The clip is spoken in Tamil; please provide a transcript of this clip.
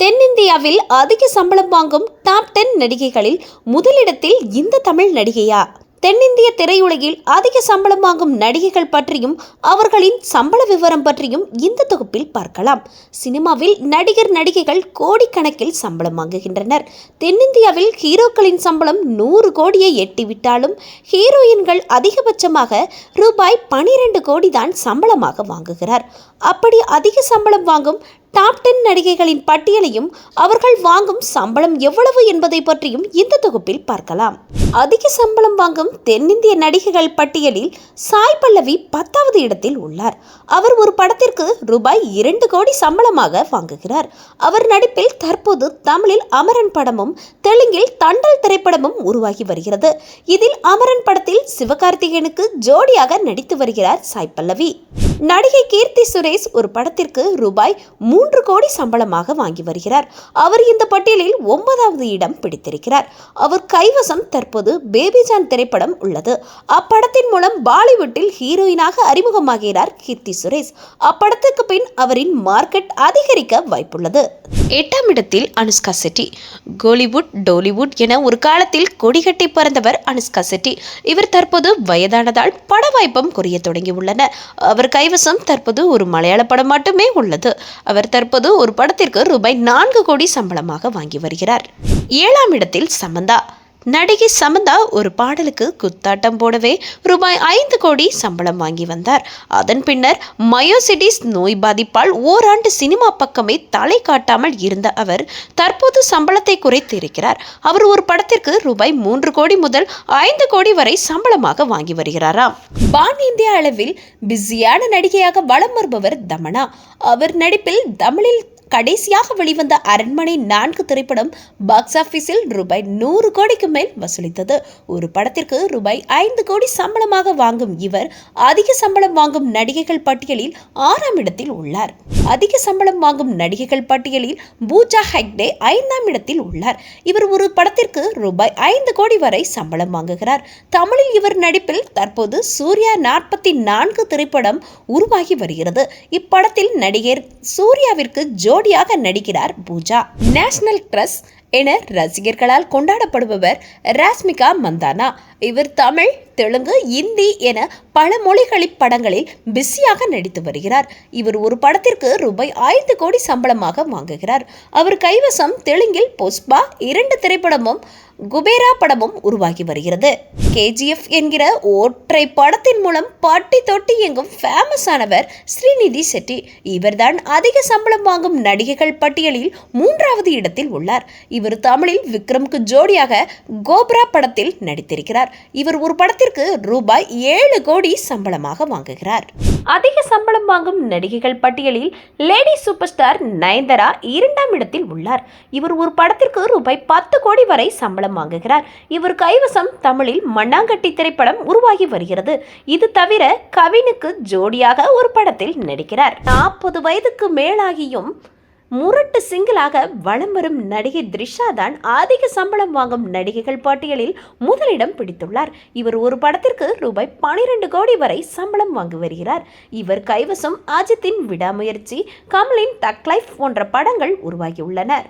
தென்னிந்தியாவில் அதிக சம்பளம் வாங்கும் டாப் 10 நடிகைகளில் முதலிடத்தில் இந்த தமிழ் நடிகையா? தென்னிந்திய திரையுலகில் அதிக சம்பளம் வாங்கும் நடிகைகள் பற்றியும் அவர்களின் சம்பள விவரம் பற்றியும் இந்த தொகுப்பில் பார்க்கலாம். சினிமாவில் நடிகர் நடிகைகள் கோடிக்கணக்கில் சம்பளம் வாங்குகின்றனர். தென்னிந்தியாவில் ஹீரோக்களின் சம்பளம் 100 கோடியை எட்டிவிட்டாலும் ஹீரோயின்கள் அதிகபட்சமாக ரூபாய் 12 கோடி தான் சம்பளமாக வாங்குகிறார். அப்படி அதிக சம்பளம் வாங்கும் டாப் 10 நடிகைகளின் பட்டியலையும் அவர்கள் வாங்கும் சம்பளம் எவ்வளவு என்பதை பற்றியும் இந்த தொகுப்பில் பார்க்கலாம். அதிக சம்பளம் வாங்கும் தென்னிந்திய நடிகைகள் பட்டியலில் சாய் பல்லவி 10வது இடத்தில் உள்ளார். அவர் ஒரு படத்திற்கு ரூபாய் 2 கோடி சம்பளமாக வாங்குகிறார். அவர் நடிப்பில் தற்போது தமிழில் அமரன் படமும் தெலுங்கில் தண்டல் திரைப்படமும் உருவாகி வருகிறது. இதில் அமரன் படத்தில் சிவகார்த்திகேயனுக்கு ஜோடியாக நடித்து வருகிறார் சாய் பல்லவி. நடிகை கீர்த்தி சுரேஷ் ஒரு படத்திற்கு ரூபாய் 3 கோடி சம்பளமாக வாங்கி வருகிறார். அவர் இந்த பட்டியலில் 9வது இடம் பிடித்திருக்கிறார். அவர் கைவசம் தற்போது பேபிஜான் திரைப்படம் உள்ளது. அப்படத்தின் மூலம் பாலிவுட்டில் ஹீரோயினாக அறிமுகமாகிறார் கீர்த்தி சுரேஷ். அப்படத்துக்கு பின் அவரின் மார்க்கெட் அதிகரிக்க வாய்ப்புள்ளது. 8ஆம் இடத்தில் அனுஷ்கா செட்டி. கோலிவுட் டோலிவுட் என ஒரு காலத்தில் கொடிகட்டி பறந்தவர் அனுஷ்கா செட்டி. இவர் தற்போது வயதானதால் பட வாய்ப்பும் குறைய தொடங்கியுள்ளன. அவர் கைவசம் தற்போது ஒரு மலையாள படம் மட்டுமே உள்ளது. அவர் தற்போது ஒரு படத்திற்கு ரூபாய் 4 கோடி சம்பளமாக வாங்கி வருகிறார். 7ஆம் இடத்தில் சமந்தா. நடிகை சமந்தா ஒரு பாடலுக்கு குத்தாட்டம் போடவே ரூபாய் 5 கோடி சம்பளம் வாங்கி வந்தார். அதன் பின்னர் மயோசிட்டிஸ் நோய் பாதிப்பால் ஓராண்டு சினிமா பக்கமே தலை காட்டாமல் இருந்த அவர் தற்போது சம்பளத்தை குறைத்து இருக்கிறார். அவர் ஒரு படத்திற்கு ரூபாய் 3 கோடி முதல் 5 கோடி வரை சம்பளமாக வாங்கி வருகிறாராம். பான் இந்தியா அளவில் பிஸியான நடிகையாக வலம் வருபவர் தமன்னா. அவர் நடிப்பில் தமிழில் கடைசியாக வெளிவந்த அரண்மனை 4 திரைப்படம் பாக்ஸ் ஆபீஸில் ரூபாய் 100 கோடிக்கு மேல் வசூலித்தது. ஒரு படத்திற்கு ரூபாய் 5 கோடி சம்பளமாக வாங்கும் இவர் அதிக சம்பளம் வாங்கும் நடிகைகள் பட்டியலில் 6ஆம் இடத்தில் உள்ளார். அதிக சம்பளம் வாங்கும் நடிகைகள் பட்டியலில் பூஜா ஹெக்டே 5ஆம் இடத்தில் உள்ளார். இவர் ஒரு படத்திற்கு ரூபாய் 5 கோடி வரை சம்பளம் வாங்குகிறார். தமிழில் இவர் நடிப்பில் தற்போது சூர்யா 44 திரைப்படம் உருவாகி வருகிறது. இப்படத்தில் நடிகர் சூர்யாவிற்கு ஜோடியாக நடிக்கிறார் பூஜா. நேஷனல் கிரஷ் என ரசிகர்களால் கொண்டாடப்படுபவர் ராஷ்மிகா மந்தானா. இவர் தமிழ், தெலுங்கு, இந்தி என பல மொழிகளில் படங்களில் பிஸியாக நடித்து வருகிறார். இவர் ஒரு படத்திற்கு ரூபாய் 5 கோடி சம்பளமாக வாங்குகிறார். அவர் கைவசம் தெலுங்கில் புஷ்பா 2 திரைப்படமும் குபேரா படமும் உருவாகி வருகிறது. KGF என்கிற ஒற்றை படத்தின் மூலம் பட்டி தொட்டி எங்கும் ஃபேமஸ் ஆனவர் ஸ்ரீநிதி செட்டி. இவர்தான் அதிக சம்பளம் வாங்கும் நடிகைகள் பட்டியலில் 3வது இடத்தில் உள்ளார். இவர் தமிழில் விக்ரமுக்கு ஜோடியாக கோப்ரா படத்தில் நடித்திருக்கிறார். இவர் ஒரு படத்திற்கு ரூபாய் 7 கோடி சம்பளமாக வாங்குகிறார். அதிக சம்பளம் வாங்கும் நடிகைகள் பட்டியலில் லேடி சூப்பர் ஸ்டார் நயன்தாரா 2ஆம் இடத்தில் உள்ளார். இவர் ஒரு படத்திற்கு ரூபாய் 10 கோடி வரை சம்பளம் வாங்குகிறார். இவர் கைவசம் தமிழில் மண்ணாங்கட்டி திரைப்படம் உருவாகி வருகிறது. இது தவிர கவினுக்கு ஜோடியாக ஒரு படத்தில் நடிக்கிறார். 40 வயதுக்கு மேலாகியும் முரட்டு சிங்கிளாக வலம் வரும் நடிகை த்ரிஷா தான் அதிக சம்பளம் வாங்கும் நடிகைகள் பட்டியலில் முதலிடம் பிடித்துள்ளார். இவர் ஒரு படத்திற்கு ரூபாய் 12 கோடி வரை சம்பளம் வாங்கி வருகிறார். இவர் கைவசம் அஜித்தின் விடாமுயற்சி, கமலின் தக் லைஃப் போன்ற படங்கள் உருவாகியுள்ளன.